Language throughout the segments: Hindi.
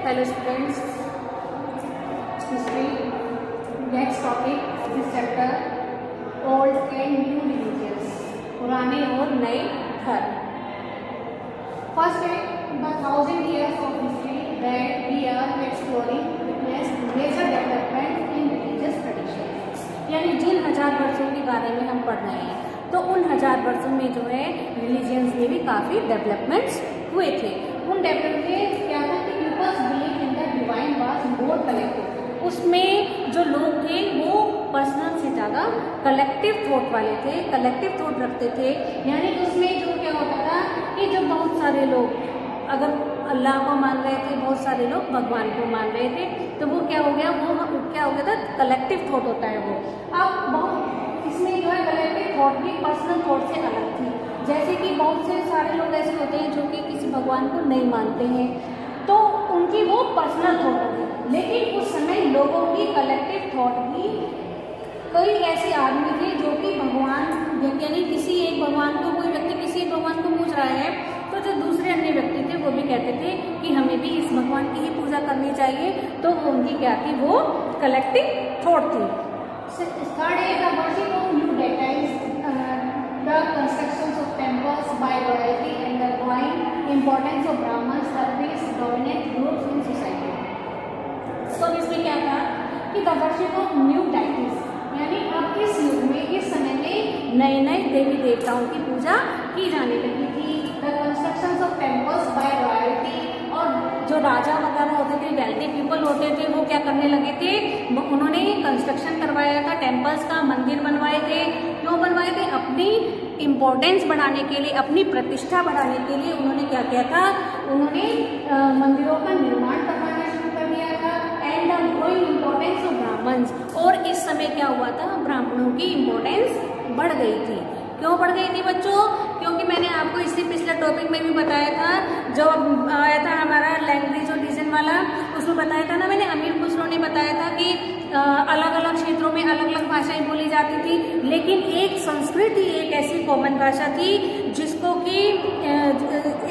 Hello students, history. Next topic is chapter old and new religions. पुराने और नए धर्म. First है the 1000 years of history that we are exploring witnessed major development in religious traditions. यानी जिन 1000 वर्षों के बारे में हम पढ़ रहे हैं, तो उन 1000 वर्षों में जो है रिलीजियंस में भी काफी डेवलपमेंट्स हुए थे. उन डेवलपमेंट में क्या था कि peoples believe in the divine was more collective. उसमें जो लोग थे वो पर्सनल से ज़्यादा कलेक्टिव थॉट वाले थे, कलेक्टिव थॉट रखते थे. यानी उसमें जो क्या होता था कि जब बहुत सारे लोग अगर अल्लाह को मान रहे थे, बहुत सारे लोग भगवान को मान रहे थे, तो वो क्या हो गया, वो क्या हो गया था, कलेक्टिव थॉट होता है वो. अब बहुत इसमें जो है कलेक्टिव थॉट भी पर्सनल थॉट से अलग थी. जैसे कि बहुत से सारे लोग ऐसे होते हैं जो कि किसी भगवान को नहीं मानते हैं, तो उनकी वो पर्सनल थॉट होती है. लेकिन उस समय लोगों की कलेक्टिव थॉट भी कई ऐसे आदमी थे जो कि भगवान यानी किसी एक भगवान को, कोई व्यक्ति किसी एक भगवान को पूज रहा है, तो जो दूसरे अन्य व्यक्ति थे वो भी कहते थे कि हमें भी इस भगवान की ही पूजा करनी चाहिए. तो वो उनकी क्या थी, वो कलेक्टिव थॉट थी. थर्ड है the worship of new deities, the constructions of temples by royalty and the growing importance of Brahmins, the priests dominant groups in society. So इसमें क्या था कि the worship of new deities, यानी अब इस युग में, इस समय में नए नए देवी देवताओं की पूजा की जाने लगी थी. The constructions of temples by royalty, और जो राजा वगैरह होते थे, वेल्दी पीपल होते थे, वो क्या करने लगे थे, उन्होंने कंस्ट्रक्शन करवाया था टेम्पल्स का, मंदिर बनवाए थे. क्यों बनवाए थे? अपनी इम्पोर्टेंस बढ़ाने के लिए, अपनी प्रतिष्ठा बढ़ाने के लिए उन्होंने क्या किया था, उन्होंने मंदिरों का निर्माण करवाना शुरू कर दिया था. And the growing importance of Brahmans, और इस समय क्या हुआ था, ब्राह्मणों की इम्पोर्टेंस बढ़ गई थी. क्यों बढ़ गई थी बच्चों? क्योंकि मैंने आपको इससे पिछले टॉपिक में भी बताया था, जो आया था हमारा लैंग्वेज और रीजन वाला, उसमें बताया था ना मैंने, अमीर खुसरो ने बताया था कि अलग अलग क्षेत्रों में अलग अलग भाषाएं बोली जाती थी, लेकिन एक संस्कृत ही एक ऐसी कॉमन भाषा थी जिसको कि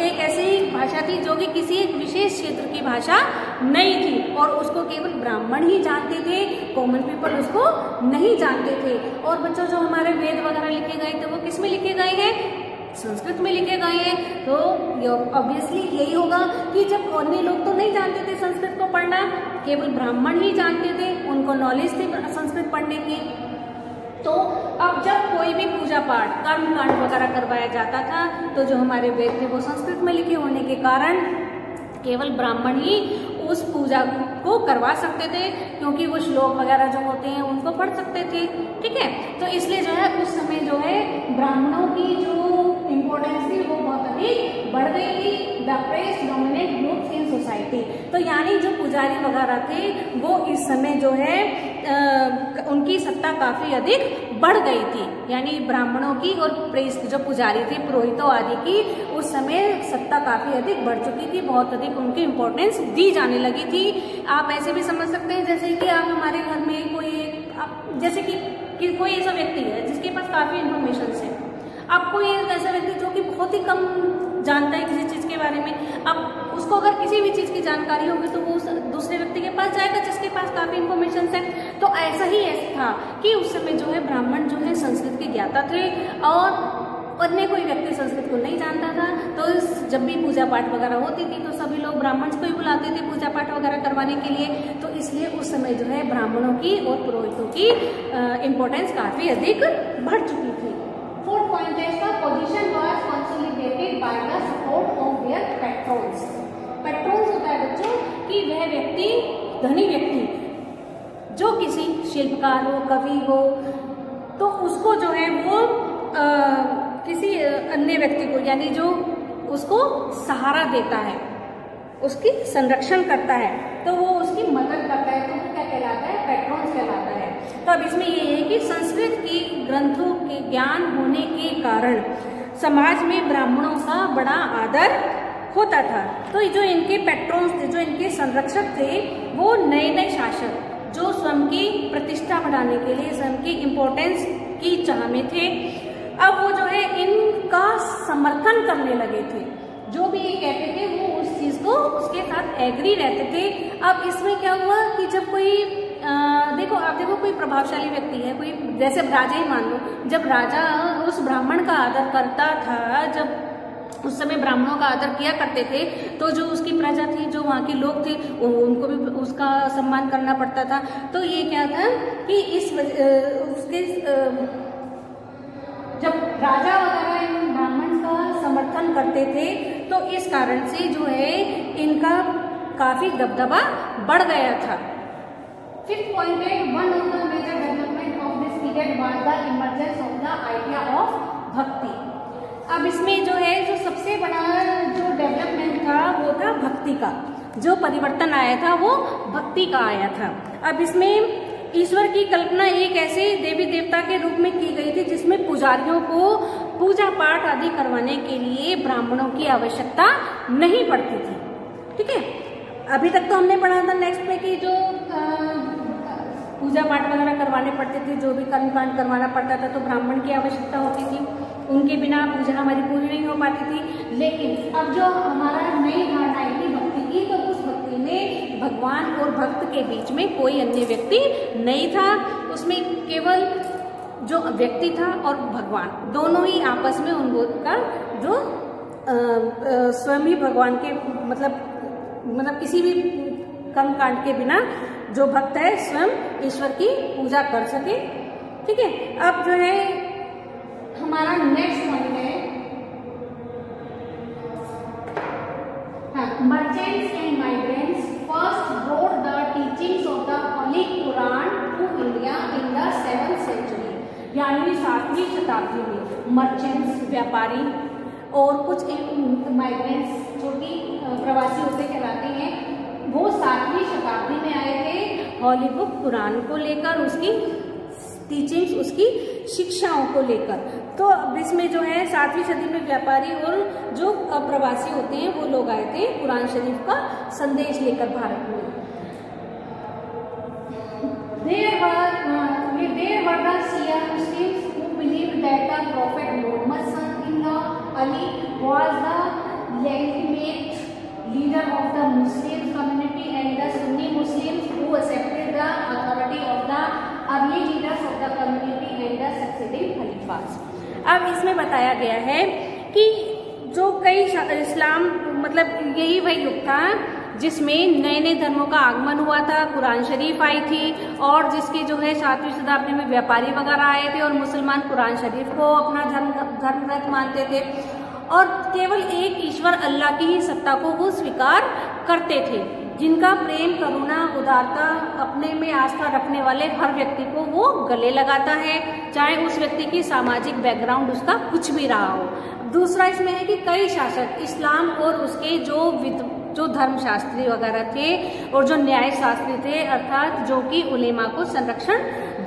एक ऐसी भाषा थी जो कि किसी एक विशेष क्षेत्र की भाषा नहीं थी, और उसको केवल ब्राह्मण ही जानते थे, कॉमन पीपल उसको नहीं जानते थे. और बच्चों जो हमारे वेद वगैरह लिखे गए थे वो किस में लिखे गए हैं, संस्कृत में लिखे गए हैं. तो ऑब्वियसली यही होगा कि जब अन्य लोग तो नहीं जानते थे संस्कृत को पढ़ना, केवल ब्राह्मण ही जानते थे, उनको नॉलेज थी संस्कृत पढ़ने की. तो अब जब कोई भी पूजा पाठ, कर्म कांड वगैरह करवाया जाता था, तो जो हमारे वेद थे वो संस्कृत में लिखे होने के कारण केवल ब्राह्मण ही उस पूजा को करवा सकते थे, क्योंकि वो श्लोक वगैरह जो होते हैं उनको पढ़ सकते थे. ठीक है, तो इसलिए जो है उस समय जो है ब्राह्मणों की जो इम्पोर्टेंस थी वो बहुत अधिक बढ़ गई थी. The priest dominate groups in society, तो यानी जो पुजारी वगैरह थे वो इस समय जो है उनकी सत्ता काफी अधिक बढ़ गई थी. यानी ब्राह्मणों की और प्रीस्ट जो पुजारी थे, पुरोहितों आदि की, उस समय सत्ता काफी अधिक बढ़ चुकी थी, बहुत अधिक उनकी इम्पोर्टेंस दी जाने लगी थी. आप ऐसे भी समझ सकते हैं जैसे कि आप हमारे घर में कोई जैसे कि कोई ऐसा व्यक्ति है जिसके पास काफी इन्फॉर्मेशन है. अब कोई ऐसा व्यक्ति जो कि बहुत ही कम जानता है किसी चीज के बारे में, अब उसको अगर किसी भी चीज की जानकारी होगी तो वो दूसरे व्यक्ति के पास जाएगा जिसके पास काफी इन्फॉर्मेशन है. तो ऐसा ही था कि उस समय जो है ब्राह्मण जो है संस्कृत के ज्ञाता थे, और अन्य कोई व्यक्ति संस्कृत को नहीं जानता था. तो जब भी पूजा पाठ वगैरह होती थी तो सभी लोग ब्राह्मण को ही बुलाते थे पूजा पाठ वगैरह करवाने के लिए. तो इसलिए उस समय जो है ब्राह्मणों की और पुरोहितों की इम्पोर्टेंस काफी अधिक बढ़ चुकी थी. फोर्थ पॉइंट है इसका, position was consolidated by the support of their patrons. Patrons होता है बच्चों कि वह व्यक्ति, धनी व्यक्ति जो किसी शिल्पकार हो, कवि हो, तो उसको जो है वो किसी अन्य व्यक्ति को, यानी जो उसको सहारा देता है, उसकी संरक्षण करता है, तो वो उसकी मदद करता है, तो वो क्या कहलाता है, पैट्रॉन्स कहलाता है. तो अब इसमें ये है कि संस्कृत की ग्रंथों के ज्ञान होने के कारण समाज में ब्राह्मणों का बड़ा आदर होता था. तो जो इनके पैट्रॉन्स थे, जो इनके संरक्षक थे, वो नए नए शासक जो स्वयं की प्रतिष्ठा बढ़ाने के लिए, स्वयं की इम्पोर्टेंस की चाह में थे, अब वो जो है इनका समर्थन करने लगे थे. जो भी ये कहते थे वो उस चीज को उसके साथ एग्री रहते थे। अब इसमें क्या हुआ कि जब कोई देखो कोई प्रभावशाली व्यक्ति है, कोई जैसे राजा ही मान लो, जब राजा उस ब्राह्मण का आदर करता था, जब उस समय ब्राह्मणों का आदर किया करते थे, तो जो उसकी प्रजा थी, जो वहाँ के लोग थे, उनको भी उसका सम्मान करना पड़ता था। तो ये क्या था कि जब राजा वगैरह इन ब्राह्मण का समर्थन करते थे, तो इस कारण से जो है इनका काफी दबदबा बढ़ गया था। फिफ्थ पॉइंट है, one of the major development of this period was the emergence of the idea of bhakti. अब इसमें जो है जो सबसे बड़ा जो डेवलपमेंट था वो था भक्ति का। जो परिवर्तन आया था वो भक्ति का आया था। अब इसमें ईश्वर की कल्पना एक ऐसे देवी देवता के रूप में की गई थी जिसमें पुजारियों को पूजा पाठ आदि करवाने के लिए ब्राह्मणों की आवश्यकता नहीं पड़ती थी। ठीक है, अभी तक तो हमने पढ़ा था नेक्स्ट में कि जो पूजा पाठ वगैरह करवाने पड़ते थे, जो भी कर्मकांड करवाना पड़ता था, तो ब्राह्मण की आवश्यकता होती थी, उनके बिना पूजा हमारी पूरी नहीं हो पाती थी। लेकिन अब जो हमारा नई धारणा आई थी भक्ति की, तो उस भक्ति में भगवान और भक्त के बीच में कोई अन्य व्यक्ति नहीं था। उसमें केवल जो व्यक्ति था और भगवान दोनों ही आपस में उनका जो स्वयं ही भगवान के मतलब किसी भी कर्मकांड के बिना जो भक्त है स्वयं ईश्वर की पूजा कर सके। ठीक है, अब जो है हमारा नेक्स्ट पॉइंट है, merchants and migrants first brought the teachings of the holy Quran to India in the 7th century. यानी 7वीं शताब्दी में मर्चेंट्स व्यापारी और कुछ माइग्रेंट्स जो कि प्रवासी होते कहलाते हैं, वो 7वीं शताब्दी में आए थे होली बुक कुरान को लेकर, उसकी टीचिंग्स, उसकी शिक्षाओं को लेकर। तो अब इसमें जो है 7वीं सदी में व्यापारी और जो प्रवासी होते हैं वो लोग आए थे कुरान शरीफ का संदेश लेकर भारत में। There were the Shia Muslims who believed that the Prophet Muhammad son-in-law Ali was the legitimate leader of the Muslim community, and the Sunni Muslims who accepted the authority of the early leaders of the community and the succeeding Khalifas। अब इसमें बताया गया है कि जो कई इस्लाम यही वही युग था जिसमें नए नए धर्मों का आगमन हुआ था, कुरान शरीफ आई थी, और जिसकी जो है 7वीं शताब्दी में व्यापारी वगैरह आए थे और मुसलमान कुरान शरीफ को अपना धर्म ग्रंथ मानते थे और केवल एक ईश्वर अल्लाह की ही सत्ता को वो स्वीकार करते थे, जिनका प्रेम, करुणा, उदारता, अपने में आस्था रखने वाले हर व्यक्ति को वो गले लगाता है, चाहे उस व्यक्ति की सामाजिक बैकग्राउंड उसका कुछ भी रहा हो। दूसरा इसमें है कि कई शासक इस्लाम और उसके जो धर्मशास्त्री वगैरह थे और जो न्याय शास्त्री थे, अर्थात जो कि उलेमा को संरक्षण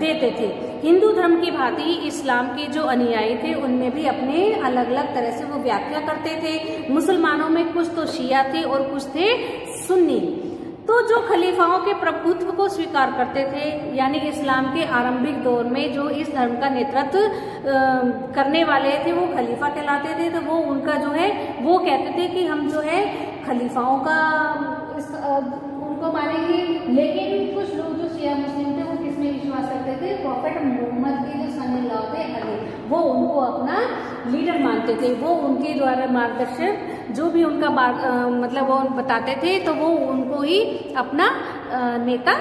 देते थे। हिंदू धर्म की भांति इस्लाम के जो अनुयायी थे उनमें भी अपने अलग अलग तरह से वो व्याख्या करते थे। मुसलमानों में कुछ तो शिया थे और कुछ थे सुन्नी। तो जो खलीफाओं के प्रभुत्व को स्वीकार करते थे, यानी इस्लाम के आरंभिक दौर में जो इस धर्म का नेतृत्व करने वाले थे वो खलीफा कहलाते थे। तो वो उनका जो है वो कहते थे कि हम जो है खलीफाओं का उनको मानेंगे। लेकिन कुछ लोग जो शिया मुस्लिम थे वो किसमें विश्वास करते थे? प्रॉफेट मोहम्मद के जो सन-इन-लॉ थे अली, वो उनको अपना लीडर मानते थे। वो उनके द्वारा मार्गदर्शक जो भी उनका वो बताते थे तो वो उनको ही अपना नेता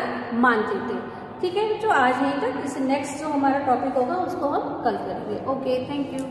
मानते थे। ठीक है, जो आज नहीं तक, इस नेक्स्ट जो हमारा टॉपिक होगा उसको हम कल करेंगे। Okay, thank you.